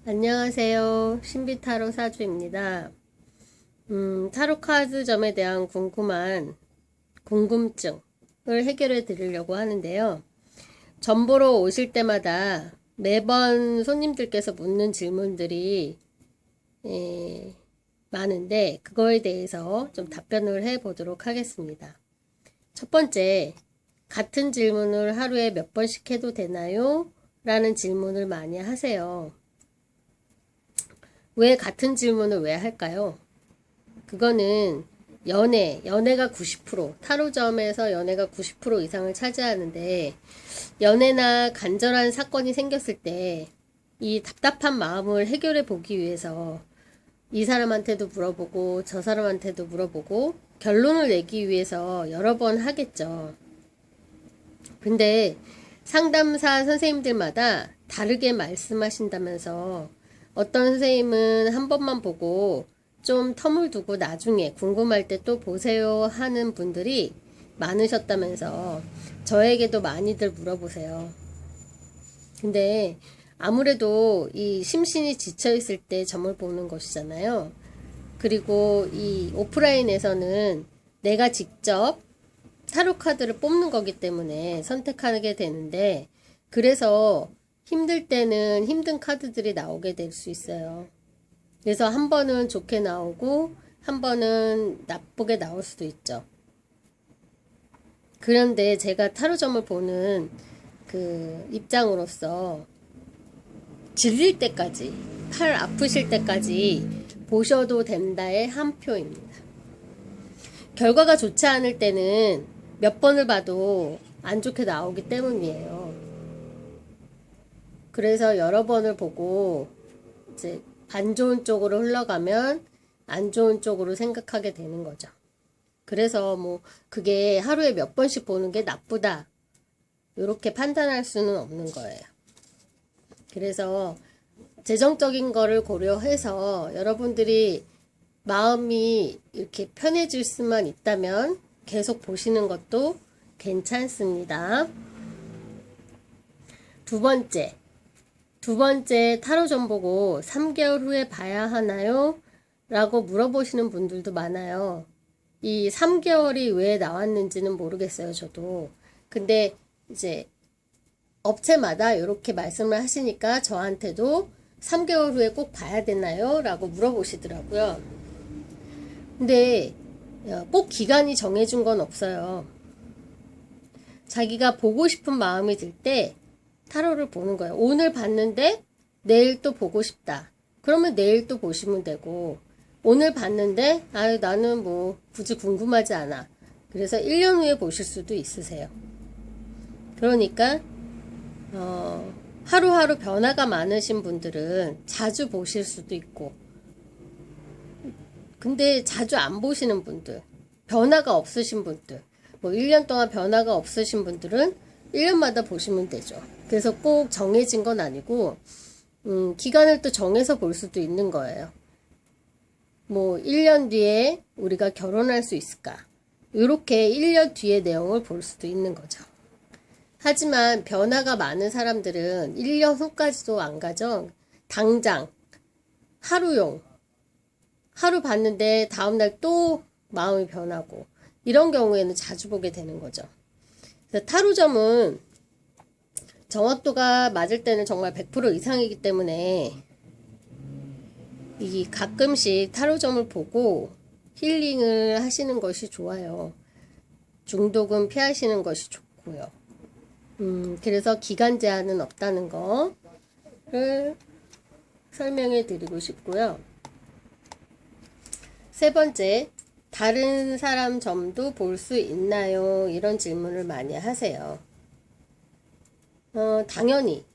안녕하세요. 신비타로 사주입니다. 타로카드점에 대한 궁금증을 해결해 드리려고 하는데요. 점 보러 오실 때마다 매번 손님들께서 묻는 질문들이 많은데 그거에 대해서 좀 답변을 해 보도록 하겠습니다. 첫 번째, 같은 질문을 하루에 몇 번씩 해도 되나요? 라는 질문을 많이 하세요. 왜 같은 질문을 왜 할까요? 그거는 연애가 90%, 타로점에서 연애가 90% 이상을 차지하는데, 연애나 간절한 사건이 생겼을 때, 이 답답한 마음을 해결해 보기 위해서, 이 사람한테도 물어보고, 저 사람한테도 물어보고, 결론을 내기 위해서 여러 번 하겠죠. 근데 상담사 선생님들마다 다르게 말씀하신다면서, 어떤 선생님은 한 번만 보고 좀 텀을 두고 나중에 궁금할 때 또 보세요 하는 분들이 많으셨다면서 저에게도 많이들 물어보세요. 근데 아무래도 이 심신이 지쳐있을 때 점을 보는 것이잖아요. 그리고 이 오프라인에서는 내가 직접 타로 카드를 뽑는 거기 때문에 선택하게 되는데, 그래서 힘들 때는 힘든 카드들이 나오게 될 수 있어요. 그래서 한 번은 좋게 나오고 한 번은 나쁘게 나올 수도 있죠. 그런데 제가 타로점을 보는 그 입장으로서 질릴 때까지, 팔 아프실 때까지 보셔도 된다의 한 표입니다. 결과가 좋지 않을 때는 몇 번을 봐도 안 좋게 나오기 때문이에요. 그래서 여러 번을 보고 이제 안 좋은 쪽으로 흘러가면 안 좋은 쪽으로 생각하게 되는 거죠. 그래서 뭐 그게 하루에 몇 번씩 보는 게 나쁘다, 이렇게 판단할 수는 없는 거예요. 그래서 재정적인 거를 고려해서 여러분들이 마음이 이렇게 편해질 수만 있다면 계속 보시는 것도 괜찮습니다. 두 번째 타로점 보고 3개월 후에 봐야 하나요? 라고 물어보시는 분들도 많아요. 이 3개월이 왜 나왔는지는 모르겠어요, 저도. 근데 이제 업체마다 이렇게 말씀을 하시니까 저한테도 3개월 후에 꼭 봐야 되나요? 라고 물어보시더라고요. 근데 꼭 기간이 정해진 건 없어요. 자기가 보고 싶은 마음이 들 때 타로를 보는 거예요. 오늘 봤는데 내일 또 보고 싶다, 그러면 내일 또 보시면 되고, 오늘 봤는데 나는 뭐 굳이 궁금하지 않아, 그래서 1년 후에 보실 수도 있으세요. 그러니까 하루하루 변화가 많으신 분들은 자주 보실 수도 있고, 근데 자주 안 보시는 분들, 변화가 없으신 분들, 뭐 1년 동안 변화가 없으신 분들은 1년마다 보시면 되죠. 그래서 꼭 정해진 건 아니고 기간을 또 정해서 볼 수도 있는 거예요. 뭐 1년 뒤에 우리가 결혼할 수 있을까, 이렇게 1년 뒤의 내용을 볼 수도 있는 거죠. 하지만 변화가 많은 사람들은 1년 후까지도 안 가죠. 당장 하루 봤는데 다음날 또 마음이 변하고, 이런 경우에는 자주 보게 되는 거죠. 그래서 타로점은 정확도가 맞을 때는 정말 100% 이상이기 때문에 이 가끔씩 타로점을 보고 힐링을 하시는 것이 좋아요. 중독은 피하시는 것이 좋고요. 그래서 기간 제한은 없다는 거를 설명해 드리고 싶고요. 세 번째, 다른 사람 점도 볼 수 있나요? 이런 질문을 많이 하세요. 당연히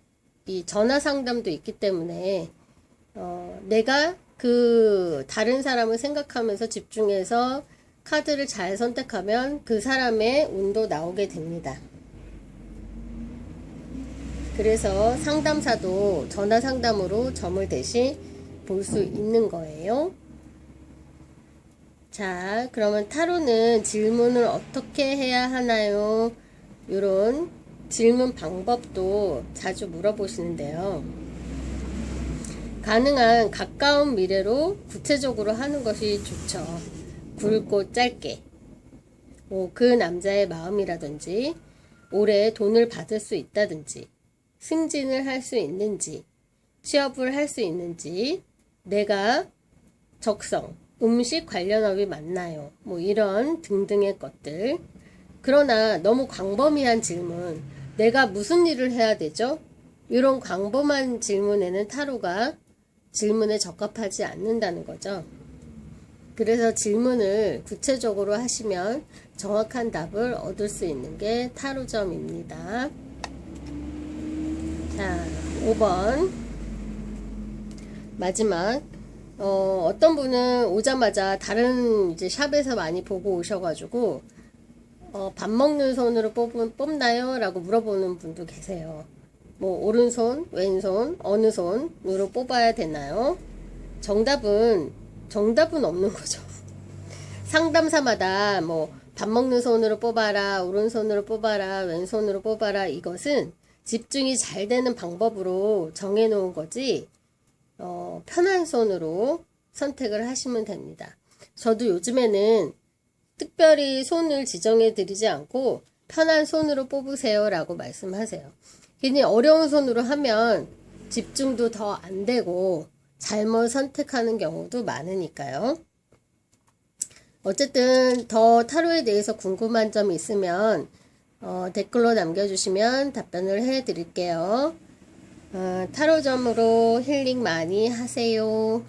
이 전화 상담도 있기 때문에 내가 그 다른 사람을 생각하면서 집중해서 카드를 잘 선택하면 그 사람의 운도 나오게 됩니다. 그래서 상담사도 전화 상담으로 점을 대신 볼 수 있는 거예요. 자, 그러면 타로는 질문을 어떻게 해야 하나요? 이런 질문 방법도 자주 물어보시는데요. 가능한 가까운 미래로 구체적으로 하는 것이 좋죠. 굵고 짧게. 그 남자의 마음이라든지, 올해 돈을 받을 수 있다든지, 승진을 할 수 있는지, 취업을 할 수 있는지, 내가 적성, 음식 관련업이 맞나요? 뭐 이런 등등의 것들. 그러나 너무 광범위한 질문, 내가 무슨 일을 해야 되죠? 이런 광범한 질문에는 타로가 질문에 적합하지 않는다는 거죠. 그래서 질문을 구체적으로 하시면 정확한 답을 얻을 수 있는 게 타로점입니다. 자, 5번. 마지막. 어떤 분은 오자마자 다른 이제 샵에서 많이 보고 오셔가지고, 밥 먹는 손으로 뽑나요? 라고 물어보는 분도 계세요. 뭐, 오른손, 왼손, 어느 손으로 뽑아야 되나요? 정답은 없는 거죠. 상담사마다 뭐, 밥 먹는 손으로 뽑아라, 오른손으로 뽑아라, 왼손으로 뽑아라, 이것은 집중이 잘 되는 방법으로 정해놓은 거지, 편한 손으로 선택을 하시면 됩니다. 저도 요즘에는 특별히 손을 지정해 드리지 않고 편한 손으로 뽑으세요 라고 말씀하세요. 괜히 어려운 손으로 하면 집중도 더 안 되고 잘못 선택하는 경우도 많으니까요. 어쨌든 더 타로에 대해서 궁금한 점이 있으면 댓글로 남겨주시면 답변을 해 드릴게요. 타로점으로 힐링 많이 하세요.